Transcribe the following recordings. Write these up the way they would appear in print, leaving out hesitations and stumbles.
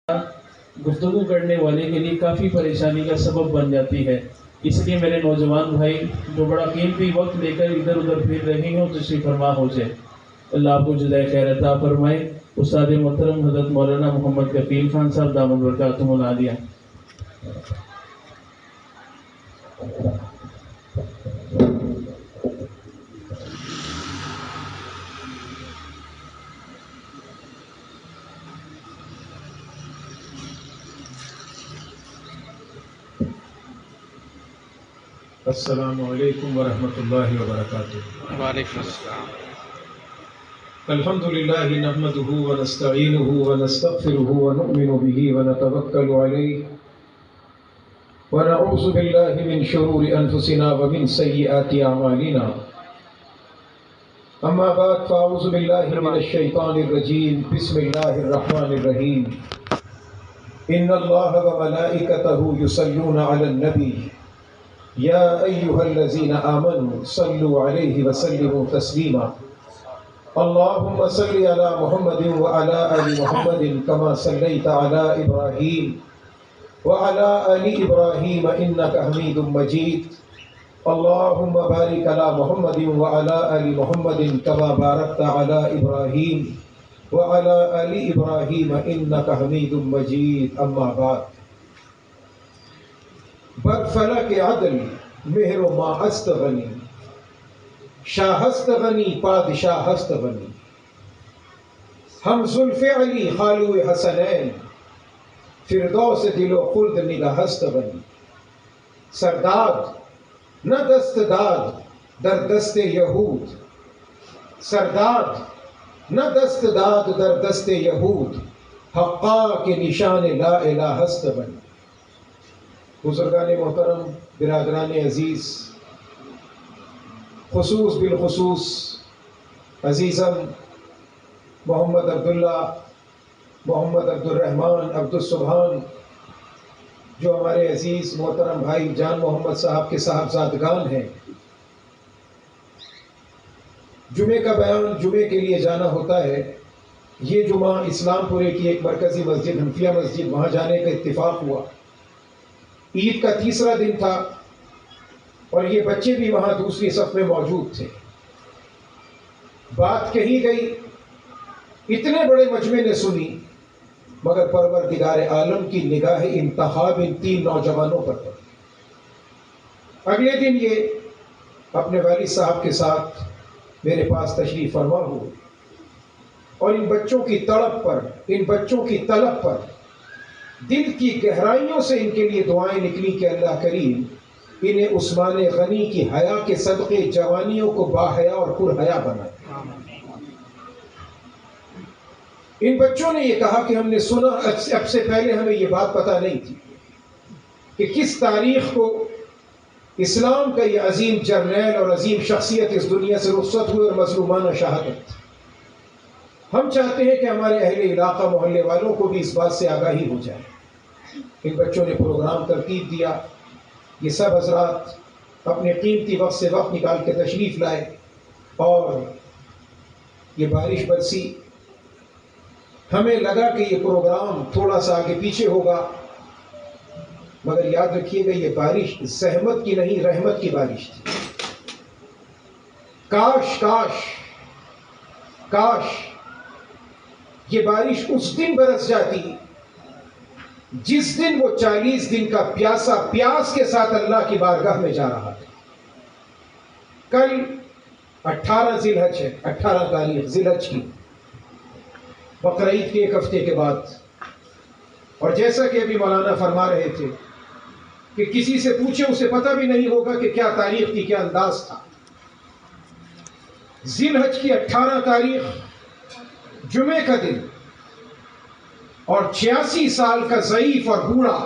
گفتگو کرنے والے کے لیے کافی پریشانی کا سبب بن جاتی ہے. اس لیے میرے نوجوان بھائی جو بڑا قیمتی وقت لے کر ادھر ادھر پھر رہے ہوں تشریف فرما ہو جائے. اللہ آپ کو جزائے خیر عطا فرمائے. استاد محترم حضرت مولانا محمد کفیل خان صاحب دامت برکاتہم العالیہ. السلام علیکم ورحمۃ اللہ وبرکاتہ. وعلیکم السلام. الحمد للہ نحمده ونستعینه ونستغفره ونؤمن به ونتوکل علیہ ونعوذ باللہ من شرور انفسنا ومن سیئات اعمالنا. اما بعد فاعوذ باللہ من الشیطان الرجیم. بسم اللہ الرحمن الرحیم. ان اللہ وملائکتہ یصلون علی النبی یا ایہا الذین آمنوا صلوا علیہ وسلموا تسلیما. اللہم صل علی محمد وعلی آل محمد کما صلیت علی ابراہیم وعلی آل ابراہیم انک حمید مجید. اللہم بارک علی محمد وعلی آل محمد کما بارکت علی ابراہیم وعلی آل ابراہیم انک حمید مجید. اما بعد. بر فلک عدل مہر و ما ہست غنی، شاہ ہست غنی پادشاہ ہست غنی. ہم زلف علی خالو حسنین، فردوس دل و خلد نگہ ہست غنی. سرداد نہ دست داد در دست یہود، سرداد نہ دست داد در دست یہود. حقا کے نشان لا الہ ہست غنی. بزرگان محترم، برادران عزیز، خصوص بالخصوص عزیزم محمد عبداللہ، محمد عبد الرحمن، عبد السبحان، جو ہمارے عزیز محترم بھائی جان محمد صاحب کے صاحبزادگان ہیں. جمعے کا بیان جمعے کے لیے جانا ہوتا ہے. یہ جمعہ اسلام پورے کی ایک مرکزی مسجد حنفیہ مسجد، وہاں جانے کا اتفاق ہوا. عید کا تیسرا دن تھا اور یہ بچے بھی وہاں دوسری صف میں موجود تھے. بات کہی گئی، اتنے بڑے مجمع نے سنی، مگر پروردگار عالم کی نگاہ انتخاب ان تین نوجوانوں پر پڑی. اگلے دن یہ اپنے والد صاحب کے ساتھ میرے پاس تشریف فرما ہوئے اور ان بچوں کی تڑپ پر، ان بچوں کی طلب پر دل کی گہرائیوں سے ان کے لیے دعائیں نکلی کہ اللہ کریم انہیں عثمان غنی کی حیا کے صدقے جوانیوں کو باحیا اور پر حیا بنائے. ان بچوں نے یہ کہا کہ ہم نے سنا، اب سے پہلے ہمیں یہ بات پتہ نہیں تھی کہ کس تاریخ کو اسلام کا یہ عظیم جرنیل اور عظیم شخصیت اس دنیا سے رخصت ہوئے اور مظلومانہ شہادت. ہم چاہتے ہیں کہ ہمارے اہل علاقہ محلے والوں کو بھی اس بات سے آگاہی ہو جائے. ان بچوں نے پروگرام ترتیب دیا. یہ سب حضرات اپنے قیمتی وقت سے وقت نکال کے تشریف لائے اور یہ بارش برسی. ہمیں لگا کہ یہ پروگرام تھوڑا سا آگے پیچھے ہوگا، مگر یاد رکھیے گا یہ بارش زحمت کی نہیں، رحمت کی بارش تھی. کاش کاش کاش یہ بارش اس دن برس جاتی جس دن وہ 40 دن کا پیاسا پیاس کے ساتھ اللہ کی بارگاہ میں جا رہا تھا. کل 18 ذی الحج ہے، 18 تاریخ ذی الحج کی، بقرعید کے ایک ہفتے کے بعد. اور جیسا کہ ابھی مولانا فرما رہے تھے کہ کسی سے پوچھے اسے پتہ بھی نہیں ہوگا کہ کیا تاریخ تھی، کیا انداز تھا. ذی الحج کی 18 تاریخ جمعے کا دن، اور 86 سال کا ضعیف اور بوڑھا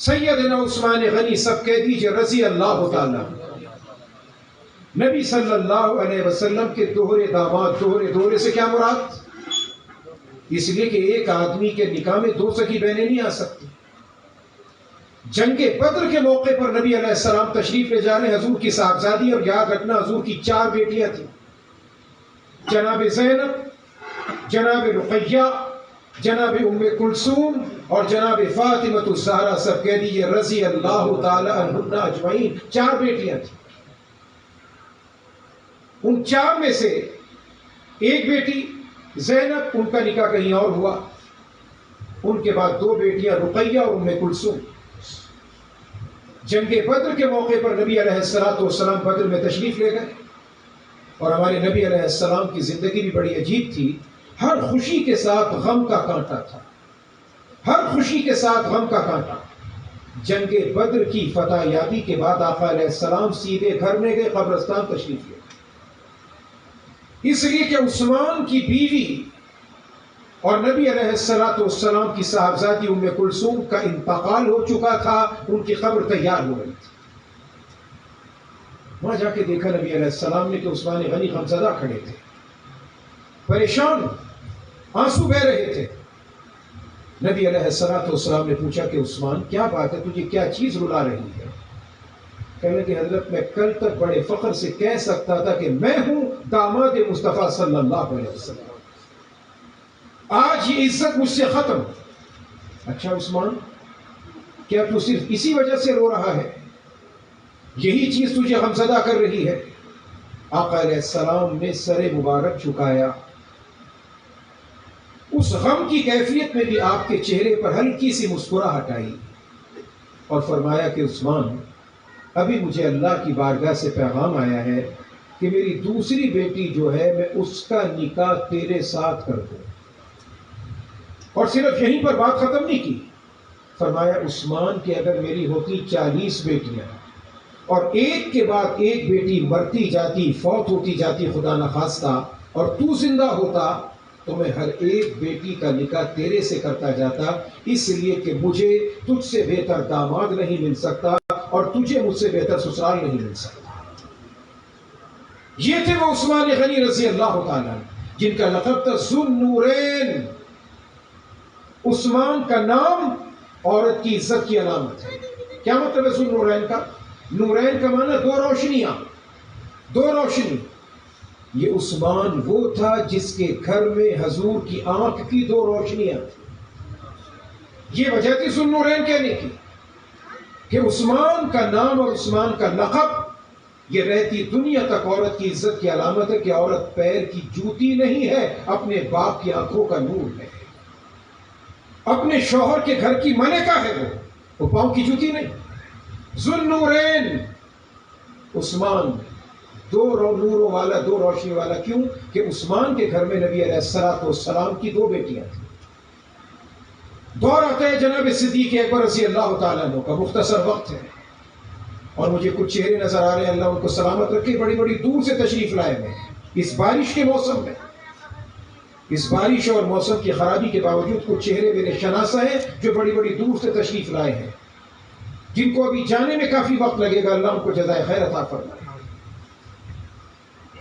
سیدنا عثمان غنی، سب کہہ دیجئے رضی اللہ تعالیٰ، نبی صلی اللہ علیہ وسلم کے دوہرے داماد. دوہرے سے کیا مراد؟ اس لیے کہ ایک آدمی کے نکاح میں 2 سکی بہنیں نہیں آ سکتی. جنگ بدر کے موقع پر نبی علیہ السلام تشریف لے جا رہے، حضور کی صاحبزادی، اور یاد رکھنا حضور کی 4 بیٹیاں تھیں، جناب زینب، جناب رقیہ جناب ام کلثوم اور جناب فاطمۃ الزہرا، سب کہہ دیجیے رضی اللہ تعالی عنہن اجمعین، 4 بیٹیاں تھیں۔ ان 4 میں سے ایک بیٹی زینب، ان کا نکاح کہیں اور ہوا۔ ان کے بعد 2 بیٹیاں رقیہ اور ام کلثوم۔ جنگ بدر کے موقع پر نبی علیہ السلام بدر میں تشریف لے گئے، اور ہمارے نبی علیہ السلام کی زندگی بھی بڑی عجیب تھی۔ ہر خوشی کے ساتھ غم کا کانٹا تھا، ہر خوشی کے ساتھ غم کا کانٹا۔ جنگ بدر کی فتح یابی کے بعد آقا علیہ السلام سیدھے گھر میں گئے، قبرستان تشریف لے، اس لیے کہ عثمان کی بیوی اور نبی علیہ السلام کی صاحبزادی ام کلثوم کا انتقال ہو چکا تھا، ان کی قبر تیار ہو رہی تھی۔ وہاں جا کے دیکھا نبی علیہ السلام نے کہ عثمان غنی غمزدہ کھڑے تھے، پریشان، آنسو بہ رہے تھے۔ نبی علیہ السلام نے پوچھا کہ عثمان کیا بات ہے، تجھے کیا چیز رلا رہی ہے؟ کہنے کہ حضرت میں کل تک بڑے فخر سے کہہ سکتا تھا کہ میں ہوں داماد مصطفیٰ صلی اللہ علیہ وسلم، آج یہ عزت مجھ سے ختم۔ اچھا عثمان، کیا تو صرف اسی وجہ سے رو رہا ہے؟ یہی چیز تجھے غمزدہ کر رہی ہے؟ آقا علیہ السلام نے سر مبارک جھکایا، اس غم کی کیفیت میں بھی آپ کے چہرے پر ہلکی سی مسکراہٹ آئی، اور فرمایا کہ عثمان، ابھی مجھے اللہ کی بارگاہ سے پیغام آیا ہے کہ میری دوسری بیٹی جو ہے میں اس کا نکاح تیرے ساتھ کر دوں۔ اور صرف یہیں پر بات ختم نہیں کی، فرمایا عثمان کہ اگر میری ہوتی 40 بیٹیاں اور ایک کے بعد ایک بیٹی مرتی جاتی، فوت ہوتی جاتی خدا نخواستہ، اور تو زندہ ہوتا تو میں ہر ایک بیٹی کا نکاح تیرے سے کرتا جاتا، اس لیے کہ مجھے تجھ سے بہتر داماد نہیں مل سکتا اور تجھے مجھ سے بہتر سسرال نہیں مل سکتا۔ یہ تھے وہ عثمان غنی رضی اللہ تعالیٰ جن کا لقب تھا ذو النورین۔ عثمان کا نام عورت کی عزت کی علامت ہے۔ کیا مطلب ہے ذو النورین کا؟ نورین کا معنی 2 روشنیاں، 2 روشنی۔ یہ عثمان وہ تھا جس کے گھر میں حضور کی آنکھ کی 2 روشنیاں تھیں۔ یہ وجہ تھی ذو النورین کہنے کی کہ عثمان کا نام اور عثمان کا لقب یہ رہتی دنیا تک عورت کی عزت کی علامت ہے کہ عورت پیر کی جوتی نہیں ہے، اپنے باپ کی آنکھوں کا نور ہے، اپنے شوہر کے گھر کی ملکہ ہے، وہ پاؤں کی جوتی نہیں۔ ذو النورین عثمان، 2 نوروں والا، 2 روشنی والا۔ کیوں کہ عثمان کے گھر میں نبی علیہ السلام کی 2 بیٹیاں تھیں۔ دور آتا ہے جناب صدیق اکبر رضی اللہ تعالیٰ عنہ کا، مختصر وقت ہے اور مجھے کچھ چہرے نظر آ رہے ہیں، اللہ ان کو سلامت رکھے، بڑی بڑی دور سے تشریف لائے ہیں اس بارش کے موسم میں۔ اس بارش اور موسم کی خرابی کے باوجود کچھ چہرے میرے شناسہ ہیں جو بڑی بڑی دور سے تشریف لائے ہیں، جن کو ابھی جانے میں کافی وقت لگے گا، اللہ ان کو جزائے خیر عطا فرمائے۔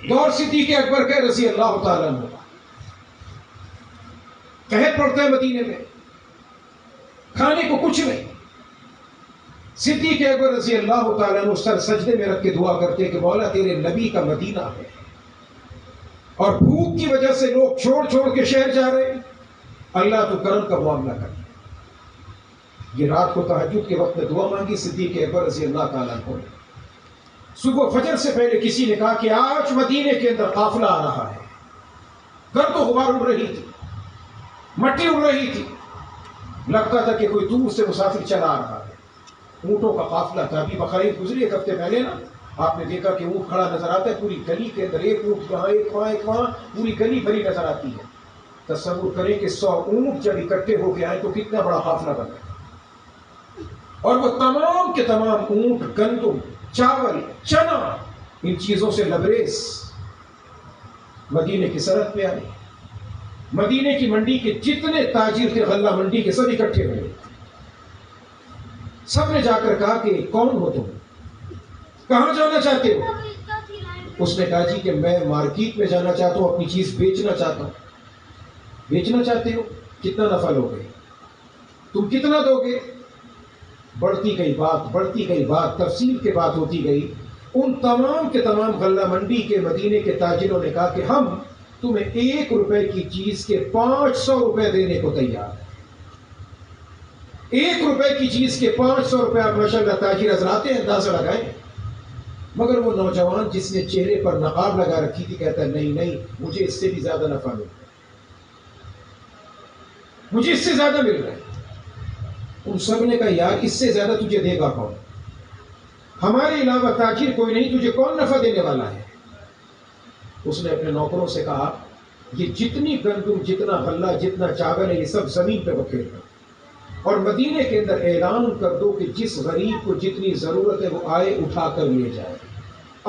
دور صدیق اکبر کا رضی اللہ تعالیٰ عنہ، قحط پڑتا ہے مدینے میں، کھانے کو کچھ نہیں۔ صدیق اکبر رضی اللہ تعالیٰ عنہ سر سجدے میں رکھ کے دعا کرتے کہ مولا تیرے نبی کا مدینہ ہے اور بھوک کی وجہ سے لوگ چھوڑ چھوڑ کے شہر جا رہے ہیں، اللہ تو کرم کا معاملہ کر۔ یہ رات کو تہجد کے وقت میں دعا مانگی صدیق اکبر رضی اللہ تعالیٰ عنہ نے۔ صبح فجر سے پہلے کسی نے کہا کہ آج مدینے کے اندر قافلہ آ رہا ہے، گرد و غبار اڑ رہی تھی، مٹی اڑ رہی تھی، لگتا تھا کہ کوئی دور سے مسافر چلا آ رہا ہے، اونٹوں کا قافلہ تھا۔ ابھی بقرعید گزری 1 ہفتے پہلے نا، آپ نے دیکھا کہ اونٹ کھڑا نظر آتا ہے پوری گلی کے اندر، ایک اونٹ یہاں، ایک وہاں، ایک وہاں، پوری گلی بھری نظر آتی ہے۔ تصور کریں کہ 100 اونٹ جب اکٹھے ہو کے آئے تو کتنا بڑا قافلہ بنا، اور وہ تمام کے تمام اونٹ گندم، چاول، چنا، ان چیزوں سے لبریز مدینے کی سرحد پہ آئے۔ مدینے کی منڈی کے جتنے تاجر تھے غلہ منڈی کے، سب اکٹھے ہوئے۔ سب نے جا کر کہا کہ کون ہو تم، کہاں جانا چاہتے ہو؟ اس نے کہا جی کہ میں مارکیٹ میں جانا چاہتا ہوں، اپنی چیز بیچنا چاہتا ہوں۔ بیچنا چاہتے ہو؟ کتنا نفع لو گے؟ تم کتنا دو گے؟ بڑھتی گئی بات، تفصیل کے بات ہوتی گئی۔ ان تمام کے تمام غلہ منڈی کے مدینے کے تاجروں نے کہا کہ ہم تمہیں 1 روپے کی چیز کے 500 روپے دینے کو تیار ہے. 1 روپے کی چیز کے 500 روپے. آپ ماشاءاللہ تاجر حضرات ہیں، اندازہ لگائیں. مگر وہ نوجوان جس نے چہرے پر نقاب لگا رکھی تھی کہتا ہے نہیں نہیں، مجھے اس سے بھی زیادہ نفع مل رہا ہے، مجھے اس سے زیادہ مل رہا ہے. ان سب نے کہا یار اس سے زیادہ تجھے دے گا کون؟ ہمارے علاوہ تاجر کوئی نہیں، تجھے کون نفع دینے والا ہے؟ اس نے اپنے نوکروں سے کہا یہ جتنی گندم، جتنا غلہ، جتنا چاول ہے، یہ سب زمین پہ بکھیر دو اور مدینے کے اندر اعلان کر دو کہ جس غریب کو جتنی ضرورت ہے وہ آئے اٹھا کر لے جائے،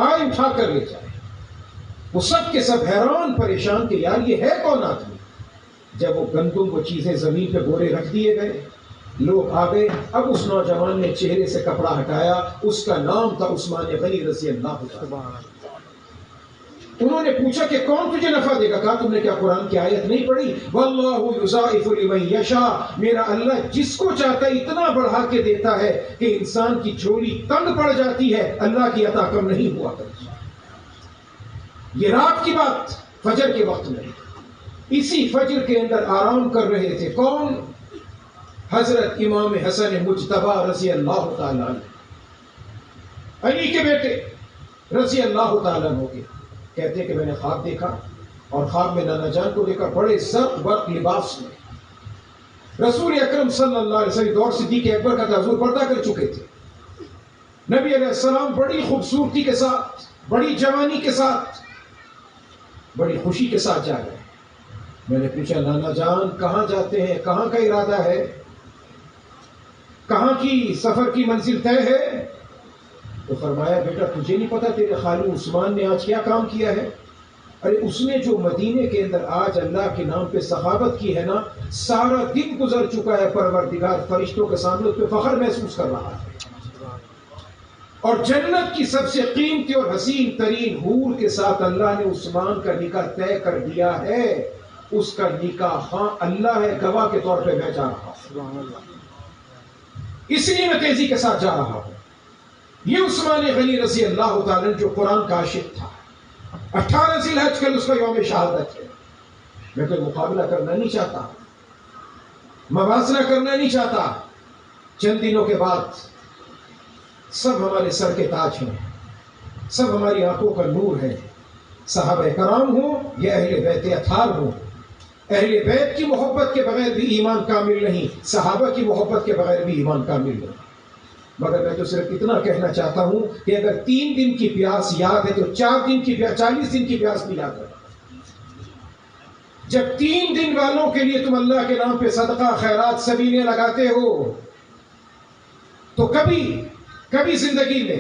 آئے اٹھا کر لے جائے. وہ سب کے سب حیران پریشان کہ یار یہ ہے کون آدمی؟ جب وہ گندم، وہ چیزیں زمین پہ بورے رکھ دیے گئے، لوگ آ گئے. اب اس نوجوان نے چہرے سے کپڑا ہٹایا، اس کا نام تھا عثمان غنی رضی اللہ عنہ. انہوں نے پوچھا کہ کون تجھے نفع دے گا؟ کہا تم نے کیا قرآن کی آیت نہیں پڑھی؟ واللہ یضاعف لمن یشاء، میرا اللہ جس کو چاہتا ہے اتنا بڑھا کے دیتا ہے کہ انسان کی جھولی تنگ پڑ جاتی ہے، اللہ کی عطا کم نہیں ہوا کرتی. یہ رات کی بات، فجر کے وقت میں اسی فجر کے اندر آرام کر رہے تھے. کون؟ حضرت امام حسن مجتبی رضی اللہ تعالیٰ عنہ، علی کے بیٹے رضی اللہ تعالیٰ عنہ کے. کہتے ہیں کہ میں نے خواب دیکھا اور خواب میں نانا جان کو دیکھا بڑے زرق برق لباس میں. رسول اکرم صلی اللہ علیہ وسلم دور صدیق اکبر کا حضور پردہ کر چکے تھے. نبی علیہ السلام بڑی خوبصورتی کے ساتھ، بڑی جوانی کے ساتھ، بڑی خوشی کے ساتھ جا رہے ہیں. میں نے پوچھا نانا جان کہاں جاتے ہیں، کہاں کا ارادہ ہے، کہاں کی سفر کی منزل طے ہے؟ تو فرمایا بیٹا تجھے نہیں پتا تیرے خالو عثمان نے آج کیا کام کیا ہے؟ ارے اس نے جو مدینے کے اندر آج اللہ کے نام پہ سخاوت کی ہے نا، سارا دن گزر چکا ہے، پروردگار فرشتوں کے سامنے اس پہ فخر محسوس کر رہا ہے. اور جنت کی سب سے قیمتی اور حسین ترین حور کے ساتھ اللہ نے عثمان کا نکاح طے کر دیا ہے. اس کا نکاح ہاں اللہ ہے گواہ کے طور پہ میں جا رہا ہوں، اس لیے میں تیزی کے ساتھ جا رہا ہوں. یہ عثمان غنی رضی اللہ تعالیٰ جو قرآن کا عاشق تھا، 18 ذی الحج کل اس کا یوم شہادت ہے. میں کوئی مقابلہ کرنا نہیں چاہتا، موازنہ کرنا نہیں چاہتا. چند دنوں کے بعد سب ہمارے سر کے تاج ہیں، سب ہماری آنکھوں کا نور ہے. صحابہ کرام ہوں یا اہل بیت اطہار ہوں، اہل بیت کی محبت کے بغیر بھی ایمان کامل نہیں، صحابہ کی محبت کے بغیر بھی ایمان کامل نہیں. مگر میں تو صرف اتنا کہنا چاہتا ہوں کہ اگر 3 دن کی پیاس یاد ہے تو 4 دن کی پیاس، 40 دن کی پیاس بھی یاد رکھنا. جب 3 دن والوں کے لیے تم اللہ کے نام پہ صدقہ خیرات سبیلیں لگاتے ہو تو کبھی زندگی میں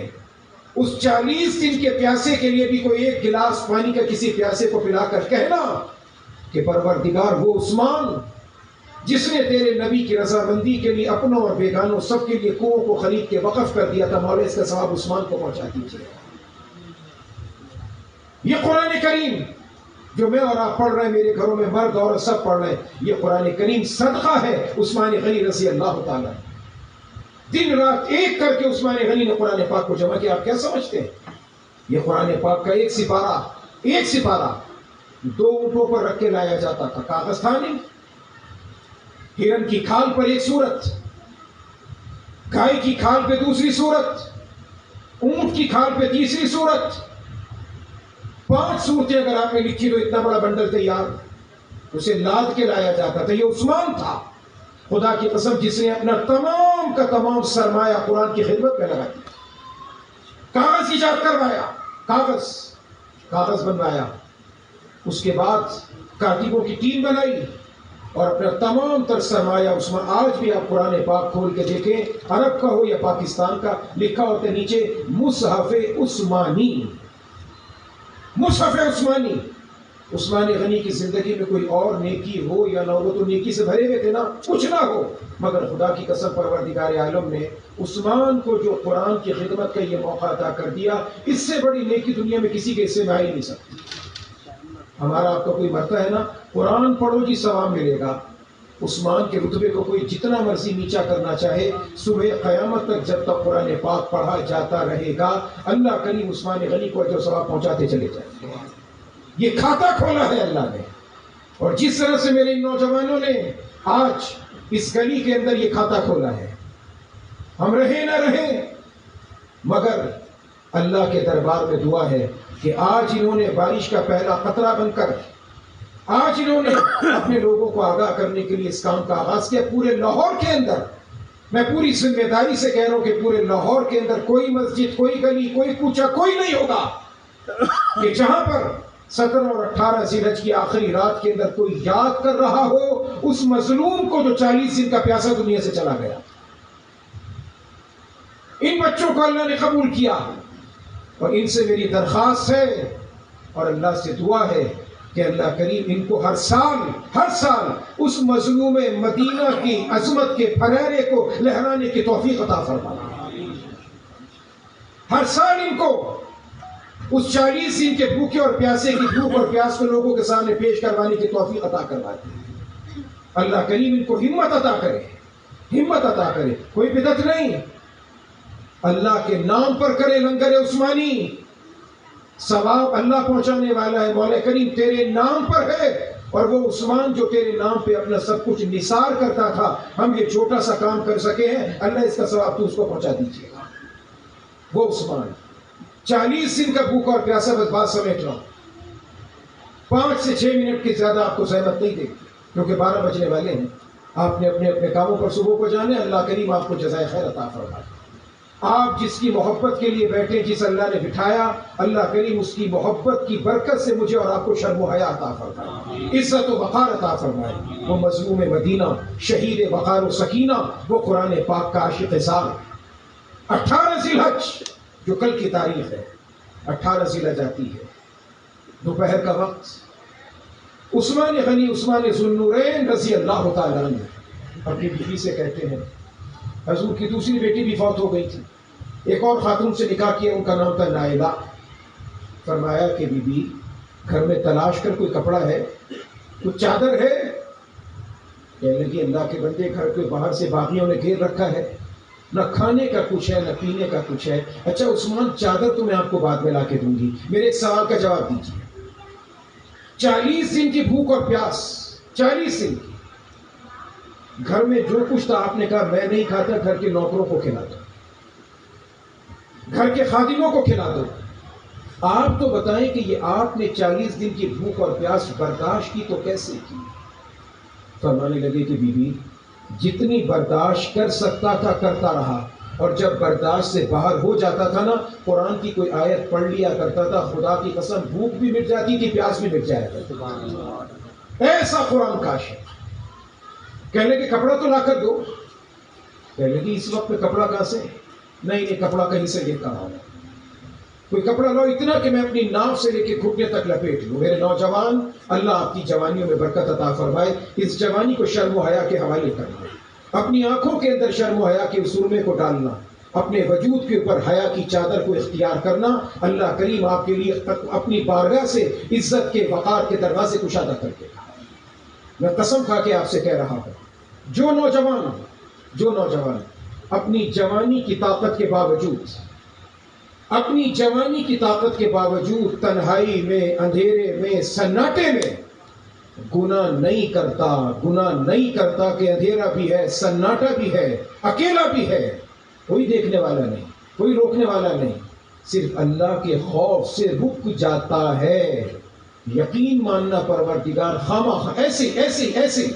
اس 40 دن کے پیاسے کے لیے بھی کوئی 1 گلاس پانی کا کسی پیاسے کو پلا کر کہنا کہ پروردگار وہ عثمان جس نے تیرے نبی کی رضامندی کے لیے اپنوں اور بیگانوں سب کے لیے کنووں کو خرید کے وقف کر دیا تھا، مولا اس کا ثواب عثمان کو پہنچا دیجیے. یہ قرآن کریم جو میں اور آپ پڑھ رہے ہیں، میرے گھروں میں مرد اور سب پڑھ رہے ہیں، یہ قرآن کریم صدقہ ہے عثمان غنی رضی اللہ تعالیٰ. دن رات ایک کر کے عثمان غنی نے قرآن پاک کو جمع کیا. آپ کیا سمجھتے ہیں؟ یہ قرآن پاک کا ایک سپارہ 2 اونٹوں پر رکھ کے لایا جاتا تھا. کاغذ تھا نہیں. ہرن کی کھال پر 1 سورت، گائے کی کھال پہ 2 سورت، اونٹ کی کھال پہ 3 سورت، 5 صورتیں اگر آپ نے لکھی تو اتنا بڑا بنڈل تیار. اسے لاد کے لایا جاتا تھا. یہ عثمان تھا خدا کی قسم جس نے اپنا تمام کا تمام سرمایہ قرآن کی خدمت میں لگا دیا. کاغذ ایجاد کروایا، کاغذ بنوایا، اس کے بعد کاتبوں کی ٹیم بنائی اور اپنا تمام تر سرمایہ عثمان. آج بھی آپ قرآن پاک کھول کے دیکھیں، عرب کا ہو یا پاکستان کا، لکھا ہوتا ہے نیچے مصحف عثمانی. مصحف عثمانی. عثمان غنی کی زندگی میں کوئی اور نیکی ہو یا نہ ہو تو نیکی سے بھرے ہوئے تھے نا، کچھ نہ ہو، مگر خدا کی قسم پروردگار عالم نے عثمان کو جو قرآن کی خدمت کا یہ موقع عطا کر دیا، اس سے بڑی نیکی دنیا میں کسی کے حصے میں آ ہی نہیں سکتی. ہمارا آپ کا کوئی مرتا ہے نا، قرآن پڑھو جی ثواب ملے گا. عثمان کے رتبے کو کوئی جتنا مرضی نیچا کرنا چاہے، صبح قیامت تک جب تک قرآن پاک پڑھا جاتا رہے گا، اللہ کریم عثمان غنی کو اجر و ثواب پہنچاتے چلے جائیں. یہ کھاتا کھولا ہے اللہ نے. اور جس طرح سے میرے ان نوجوانوں نے آج اس گلی کے اندر یہ کھاتا کھولا ہے، ہم رہیں نہ رہیں مگر اللہ کے دربار میں دعا ہے کہ آج انہوں نے بارش کا پہلا قطرہ بن کر آج انہوں نے اپنے لوگوں کو آگاہ کرنے کے لیے اس کام کا آغاز کیا. پورے لاہور کے اندر میں پوری ذمہ داری سے کہہ رہا ہوں کہ پورے لاہور کے اندر کوئی مسجد، کوئی گلی، کوئی کوچہ، کوئی نہیں ہوگا کہ جہاں پر 17 اور 18 ذی الحج کی آخری رات کے اندر کوئی یاد کر رہا ہو اس مظلوم کو جو 40 دن کا پیاسا دنیا سے چلا گیا. ان بچوں کو اللہ نے قبول کیا اور ان سے میری درخواست ہے اور اللہ سے دعا ہے کہ اللہ کریم ان کو ہر سال اس مظلوم مدینہ کی عظمت کے پھریرے کو لہرانے کی توفیق عطا فرمائے. ہر سال ان کو اس 40 دن کے بھوکے اور پیاسے کی بھوک اور پیاس کو لوگوں کے سامنے پیش کروانے کی توفیق عطا کروائے. اللہ کریم ان کو ہمت عطا کرے. کوئی بدعت نہیں، اللہ کے نام پر کرے لنگر عثمانی، ثواب اللہ پہنچانے والا ہے. مولا کریم تیرے نام پر ہے اور وہ عثمان جو تیرے نام پہ اپنا سب کچھ نثار کرتا تھا، ہم یہ چھوٹا سا کام کر سکے ہیں، اللہ اس کا ثواب تو اس کو پہنچا دیجیے. وہ عثمان 40 دن کا بھوکا اور پیاسا، بس بات سمیٹ رہا ہوں، 5 سے 6 منٹ کی زیادہ آپ کو زحمت نہیں دے گی کیونکہ 12 بجنے والے ہیں. آپ نے اپنے اپنے کاموں پر صبح کو جانے. اللہ کریم آپ کو جزائے خیر عطا فرمائے. آپ جس کی محبت کے لیے بیٹھے، جس اللہ نے بٹھایا، اللہ کریم اس کی محبت کی برکت سے مجھے اور آپ کو شرم و حیا عطا فرمائے، عزت و وقار عطا فرمائے. وہ مظلوم مدینہ، شہید وقار و سکینہ، وہ قرآن پاک کا عاشق سال، 18 ذی الحج جو کل کی تاریخ ہے، 18 ذی الحج آتی ہے، دوپہر کا وقت، عثمان غنی، عثمان ذو النورین رضی اللہ تعالیٰ عنہ اپنی بیوی سے کہتے ہیں، حضور کی دوسری بیٹی بھی فوت ہو گئی تھی، ایک اور خاتون سے نکاح کیا، ان کا نام تھا نائلہ. فرمایا کہ بی بی گھر میں تلاش کر کوئی کپڑا ہے، کچھ چادر ہے؟ کہنے لگی اللہ کے بندے گھر کے باہر سے باغیوں نے گھیر رکھا ہے، نہ کھانے کا کچھ ہے نہ پینے کا کچھ ہے. اچھا عثمان چادر تو میں آپ کو بعد میں لا کے دوں گی، میرے ایک سوال کا جواب دیجیے. 40 دن کی بھوک اور پیاس، 40 دن کی، گھر میں جو کچھ تھا آپ نے کہا میں نہیں کھاتا، گھر کے نوکروں کو کھلا دو، گھر کے خادموں کو کھلا دو. آپ تو بتائیں کہ یہ آپ نے 40 دن کی بھوک اور پیاس برداشت کی تو کیسے کی؟ فرمانے لگے کہ بی بی جتنی برداشت کر سکتا تھا کرتا رہا، اور جب برداشت سے باہر ہو جاتا تھا نا، قرآن کی کوئی آیت پڑھ لیا کرتا تھا، خدا کی قسم بھوک بھی مٹ جاتی تھی، پیاس بھی مٹ جایا کرتا. ایسا قرآن کا عاشق. کہنے کہ کپڑا تو لا کر دو. کہنے کہ اس وقت میں کپڑا کہاں سے؟ نہیں کپڑا کہیں سے لے کر آؤ، کوئی کپڑا لاؤ اتنا کہ میں اپنی ناف سے لے کے گھٹنے تک لپیٹ لوں. میرے نوجوان، اللہ آپ کی جوانیوں میں برکت عطا فرمائے. اس جوانی کو شرم و حیا کے حوالے کرنا، اپنی آنکھوں کے اندر شرم و حیا کے سرمے کو ڈالنا، اپنے وجود کے اوپر حیا کی چادر کو اختیار کرنا. اللہ کریم آپ کے لیے اپنی بارگاہ سے عزت کے وقار کے دروازے کشادہ کر کے. میں قسم کھا کے آپ سے کہہ رہا ہوں، جو نوجوان اپنی جوانی کی طاقت کے باوجود تنہائی میں، اندھیرے میں، سناٹے میں گناہ نہیں کرتا کہ اندھیرا بھی ہے، سناٹا بھی ہے، اکیلا بھی ہے، کوئی دیکھنے والا نہیں، کوئی روکنے والا نہیں، صرف اللہ کے خوف سے رک جاتا ہے. یقین ماننا پروردگار خامخواہ ایسی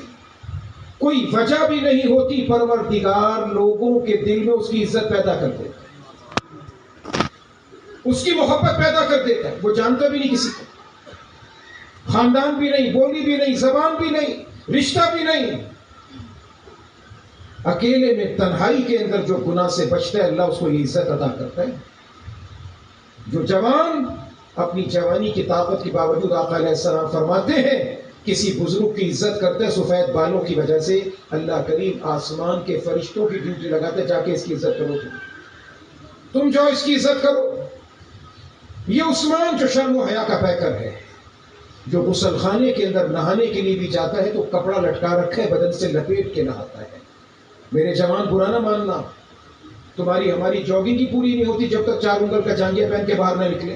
کوئی وجہ بھی نہیں ہوتی، پروردگار لوگوں کے دل میں اس کی عزت پیدا کر دیتا ہے، اس کی محبت پیدا کر دیتا ہے. وہ جانتا بھی نہیں کسی کو، خاندان بھی نہیں، بولی بھی نہیں، زبان بھی نہیں، رشتہ بھی نہیں. اکیلے میں تنہائی کے اندر جو گناہ سے بچتا ہے، اللہ اس کو یہ عزت عطا کرتا ہے. جو جوان اپنی جوانی کی طاقت کے باوجود آقا علیہ السلام فرماتے ہیں کسی بزرگ کی عزت کرتے ہیں سفید بالوں کی وجہ سے، اللہ کریم آسمان کے فرشتوں کی ڈیوٹی لگاتے جا کے اس کی عزت کرو، تم جاؤ اس کی عزت کرو. یہ عثمان جو شرم و حیا کا پیکر ہے، جو غسل خانے کے اندر نہانے کے لیے بھی جاتا ہے تو کپڑا لٹکا رکھے، بدن سے لپیٹ کے نہاتا ہے. میرے جوان برا نہ ماننا، تمہاری ہماری جاگنگ کی پوری نہیں ہوتی جب تک 4 انگل کا جانگیا پہن کے باہر نہ نکلے.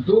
2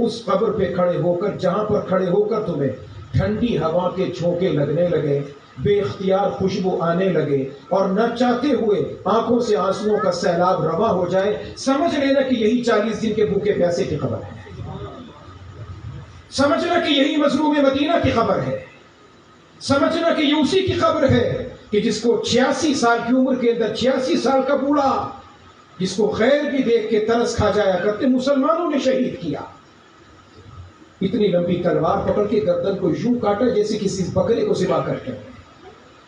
اس قبر پہ کھڑے ہو کر، جہاں پر کھڑے ہو کر تمہیں ٹھنڈی ہوا کے جھونکے لگنے لگے، بے اختیار خوشبو آنے لگے، اور نہ چاہتے ہوئے آنکھوں سے آنسوؤں کا سیلاب رواں ہو جائے، سمجھ لینا کہ یہی 40 دن کے بھوکے پیاسے کی خبر ہے، سمجھنا کہ یہی مظلوم مدینہ کی خبر ہے، سمجھنا کہ یہ اسی کی خبر ہے کہ جس کو 86 سال کی عمر کے اندر 86 سال کا بوڑھا، جس کو خیر بھی دیکھ کے ترس کھا جایا کرتے، مسلمانوں نے شہید کیا۔ اتنی لمبی تلوار پکڑ کے گردن کو یوں کاٹا جیسے کسی بکرے کو ذبح کرتے ہیں،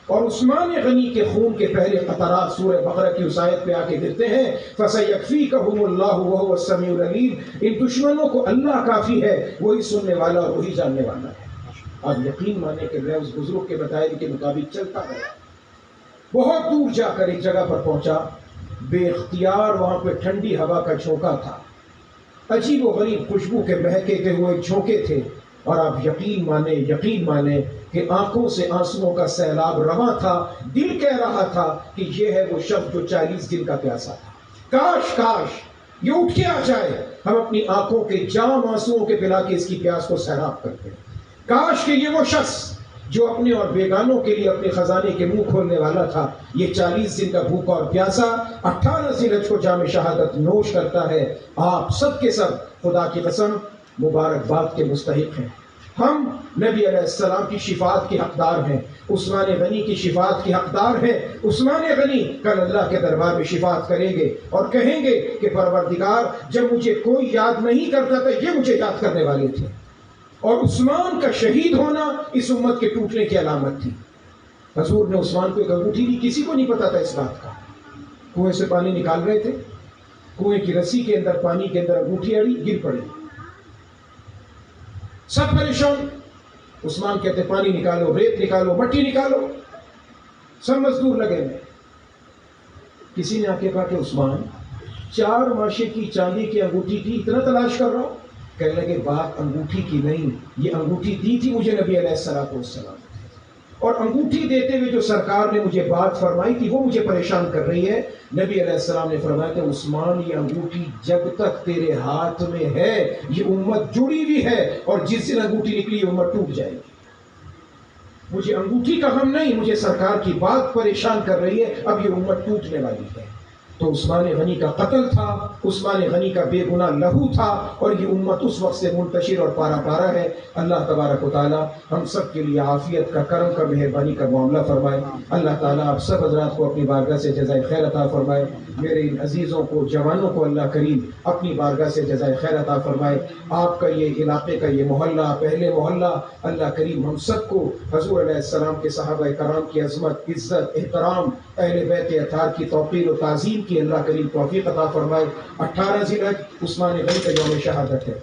اور عثمان غنی کے خون کے پہلے قطرات سورہ بقرہ کی اس آیت پہ آ کے گرتے ہیں، فَسَيَكْفِيكَهُمُ اللَّهُ وَهُوَ السَّمِيعُ الْعَلِيمُ۔ ان دشمنوں کو اللہ کافی ہے، وہی سننے والا اور وہی جاننے والا ہے۔ آپ یقین مانیں کہ میں اس بزرگ کے بتائے کے مطابق چلتا گیا، بہت دور جا کر ایک جگہ پر پہنچا، بے اختیار وہاں پہ ٹھنڈی ہوا کا جھونکا تھا، عجیب و غریب خوشبو کے مہکتے ہوئے جھونکے تھے، اور آپ یقین مانیں کہ آنکھوں سے آنسوؤں کا سیلاب رواں تھا۔ دل کہہ رہا تھا کہ یہ ہے وہ شخص جو 40 دن کا پیاسا تھا، کاش یہ اٹھ کے آ جائے، ہم اپنی آنکھوں کے جام آنسوؤں کے پلا کے اس کی پیاس کو سیراب کرتے ہیں۔ کاش کہ یہ وہ شخص جو اپنے اور بیگانوں کے لیے اپنے خزانے کے منہ کھولنے والا تھا، یہ 40 دن کا بھوکا اور پیاسا 18 ذی الحجہ کو جام شہادت نوش کرتا ہے۔ آپ سب کے سب خدا کی قسم مبارکباد کے مستحق ہیں۔ ہم نبی علیہ السلام کی شفاعت کے حقدار ہیں، عثمان غنی کی شفاعت کے حقدار ہیں۔ عثمان غنی کل اللہ کے دربار میں شفاعت کریں گے اور کہیں گے کہ پروردگار، جب مجھے کوئی یاد نہیں کرتا تھا، یہ مجھے یاد کرنے والے تھے۔ اور عثمان کا شہید ہونا اس امت کے ٹوٹنے کی علامت تھی۔ حضور نے عثمان کو ایک انگوٹھی دی، کسی کو نہیں پتا تھا اس بات کا۔ کنویں سے پانی نکال رہے تھے، کنویں کی رسی کے اندر پانی کے اندر انگوٹھی اڑی، گر پڑی، سب پریشان۔ عثمان کہتے پانی نکالو، ریت نکالو، مٹی نکالو، سب مزدور لگے ہوئے۔ کسی نے آ کے کہا کہ عثمان، 4 ماشے کی چاندی کی انگوٹھی تھی، اتنا تلاش کر رہا ہوں؟ کہنے لگے بات انگوٹھی کی نہیں، یہ انگوٹھی دی تھی مجھے نبی علیہ السلام، اور انگوٹھی دیتے ہوئے جو سرکار نے مجھے بات فرمائی تھی وہ مجھے پریشان کر رہی ہے۔ نبی علیہ السلام نے فرمایا کہ عثمان، یہ انگوٹھی جب تک تیرے ہاتھ میں ہے یہ امت جڑی ہوئی ہے، اور جس دن انگوٹھی نکلی یہ امت ٹوٹ جائے گی۔ مجھے انگوٹھی کا غم نہیں، مجھے سرکار کی بات پریشان کر رہی ہے، اب یہ امت ٹوٹنے والی ہے۔ تو عثمان غنی کا قتل تھا، عثمان غنی کا بے گناہ لہو تھا، اور یہ امت اس وقت سے منتشر اور پارا پارا ہے۔ اللہ تبارک و تعالی ہم سب کے لیے عافیت کا، کرم کا، مہربانی کا معاملہ فرمائے۔ اللہ تعالیٰ آپ سب حضرات کو اپنی بارگاہ سے جزائے خیر عطا فرمائے۔ میرے ان عزیزوں کو، جوانوں کو اللہ کریم اپنی بارگاہ سے جزائے خیر عطا فرمائے۔ آپ کا یہ علاقے کا یہ محلہ، پہلے محلہ، اللہ کریم ہم سب کو حضور علیہ السلام کے صحابہ کرام کی عظمت، عزت، احترام، اہل بیت اطہار کی توقیر و تعظیم کی اللہ کریم توفیق عطا فرمائے۔ 18 ذی الحجہ عثمان غنی کا یوم شہادت ہے،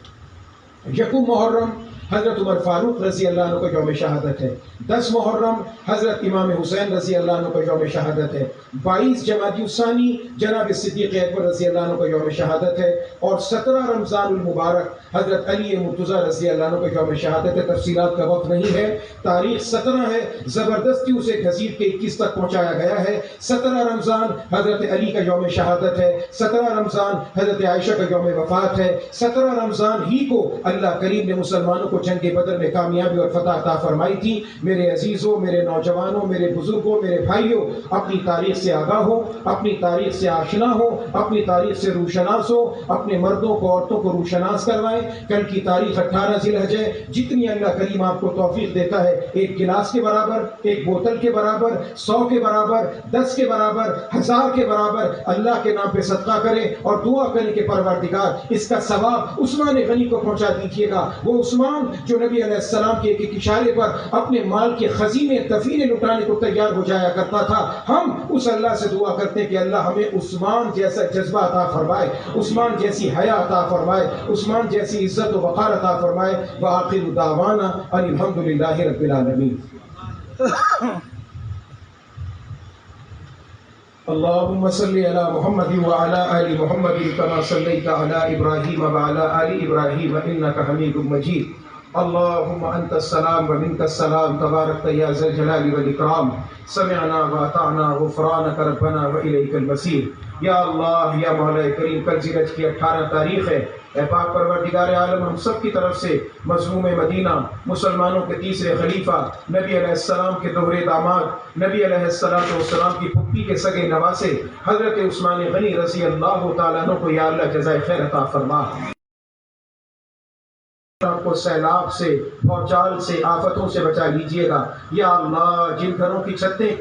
1 محرم حضرت عمر فاروق رضی اللہ عنہ کا یوم شہادت ہے، 10 محرم حضرت امام حسین رضی اللہ عنہ کا یوم شہادت ہے، 22 جمادی الثانی جناب صدیق اکبر رضی اللہ عنہ کا یوم شہادت ہے، اور 17 رمضان المبارک حضرت علی مرتضیٰ رضی اللہ عنہ کا یوم شہادت ہے۔ تفصیلات کا وقت نہیں ہے، تاریخ 17 ہے، زبردستی اسے گھسیٹ کے 21 تک پہنچایا گیا ہے۔ 17 رمضان حضرت علی کا یوم شہادت ہے، 17 رمضان حضرت عائشہ کا یوم وفات ہے، 17 رمضان ہی کو اللہ کریم نے مسلمانوں کو جنگ بدر میں کامیابی اور فتح عطا فرمائی تھی۔ میرے عزیزوں، میرے نوجوانوں، میرے بزرگوں، میرے بھائیوں، اپنی تاریخ سے آگاہ ہو، اپنی تاریخ سے آشنا ہو، اپنی تاریخ سے روشناس ہو، اپنے مردوں کو، عورتوں کو روشناس کروائیں۔ کل کی تاریخ 18 ذی الحجہ، جتنی اللہ کریم آپ کو توفیق دیتا ہے، ایک گلاس کے برابر، ایک بوتل کے برابر، 100 کے برابر، 10 کے برابر، 1000 کے برابر اللہ کے نام پہ صدقہ کریں اور دعا کریں کہ پروردگار اس کا ثواب عثمان غنی کو پہنچا دیجیے گا۔ وہ عثمان جو نبی علیہ السلام کے ایک اشارے پر اپنے مال کے خزینے، دفینے لٹانے کو تیار ہو جایا کرتا تھا۔ ہم اس اللہ سے دعا کرتے ہیں کہ اللہ ہمیں عثمان جیسا جذبہ عطا فرمائے، عثمان جیسی حیا عطا فرمائے، عثمان جیسی عزت و وقار عطا فرمائے۔ وآخر دعوانا ان الحمد للہ رب العالمین۔ اللهم صل على محمد وعلى آل محمد كما صليت على إبراهيم وعلى آل إبراهيم إنك حميد مجيد۔ اللهم أنت السلام ومنك السلام، تبارك يا ذا الجلال والإكرام، سمعنا وأطعنا غفرانك ربنا وإليك المصير۔ یا اللہ، یا مولا کریم، کل ذی الحجہ کی 18 تاریخ ہے، اے پاک پروردگار عالم، ہم سب کی طرف سے مظلوم مدینہ، مسلمانوں کے تیسرے خلیفہ، نبی علیہ السلام کے دوہرے داماد، نبی علیہ السلام کی پھپھی کے سگے نواسے حضرت عثمان غنی رضی اللہ تعالیٰ عنہ کو یا اللہ جزائے خیر عطا فرما۔ کو سیلاب سے، بھوچال سے، آفتوں سے بچا لیجئے گا یا اللہ۔ جن گھروں کی چھتیں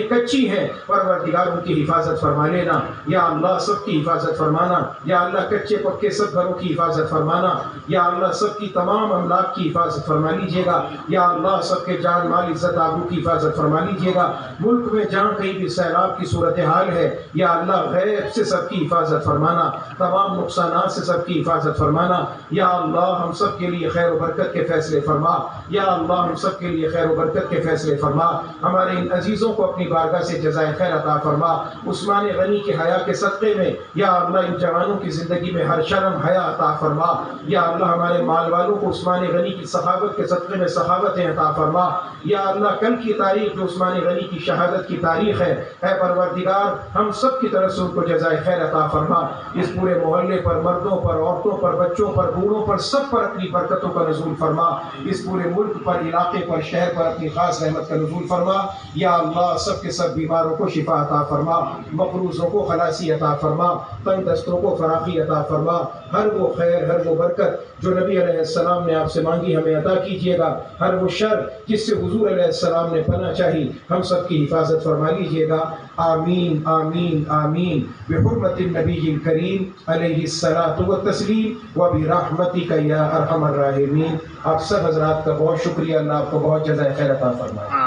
کچی ہیں پروردگار ان کی حفاظت فرما لینا یا اللہ، سب کی حفاظت فرمانا یا اللہ۔ کچے پکے سب گھروں کی حفاظت فرمانا یا اللہ، سب کی تمام املاک کی حفاظت فرما لیجئے گا یا اللہ۔ سب کے جان مال عزت آبرو کی حفاظت فرما لیجئے گا۔ ملک میں جہاں کہیں بھی سیلاب کی صورتحال ہے یا اللہ، غیب سے سب کی حفاظت فرمانا، تمام نقصانات سے سب کی حفاظت فرمانا یا اللہ۔ ہم سب کے لیے خیر و برکت کے فیصلے فرما یا اللہ، ہم سب کے لیے خیر و برکت کے فیصلے فرما۔ ہمارے ان عزیزوں کو اپنی بارگاہ سے جزائے خیر عطا فرما۔ عثمان غنی کے حیا کے صدقے میں یا اللہ، ان جوانوں کی زندگی میں ہر شرم حیا عطا فرما یا اللہ۔ ہمارے مال والوں کو عثمان غنی کی سخاوت کے صدقے میں سخاوتیں عطا فرما یا اللہ۔ کل کی تاریخ جو عثمان غنی کی شہادت کی تاریخ ہے، اے پروردگار، ہم سب کی طرف سے ان کو جزائے خیر عطا فرما۔ اس پورے محلے پر، مردوں پر، عورتوں پر، بچوں پر، بوڑھوں پر، سب پر اپنی برکتوں کا نزول فرما۔ اس پورے ملک پر، علاقے پر، شہر پر اپنی خاص رحمت کا نزول فرما یا اللہ۔ سب کے سب بیماروں کو شفا عطا فرما، مقروضوں کو خلاصی عطا فرما، تنگ دستوں کو فراخی عطا فرما۔ ہر وہ خیر، ہر وہ برکت جو نبی علیہ السلام نے آپ سے مانگی ہمیں عطا کیجیے گا۔ ہر وہ شر جس سے حضور علیہ السلام نے پناہ چاہی ہم سب کی حفاظت فرما لیجیے گا۔ آمین آمین آمین بحرمت النبی الکریم علیہ الصلاۃ والتسلیم وبرحمتک یا ارحم الراحمین۔ آپ سب حضرات کا بہت شکریہ، اللہ آپ کو بہت جزائے خیر عطا فرمائے۔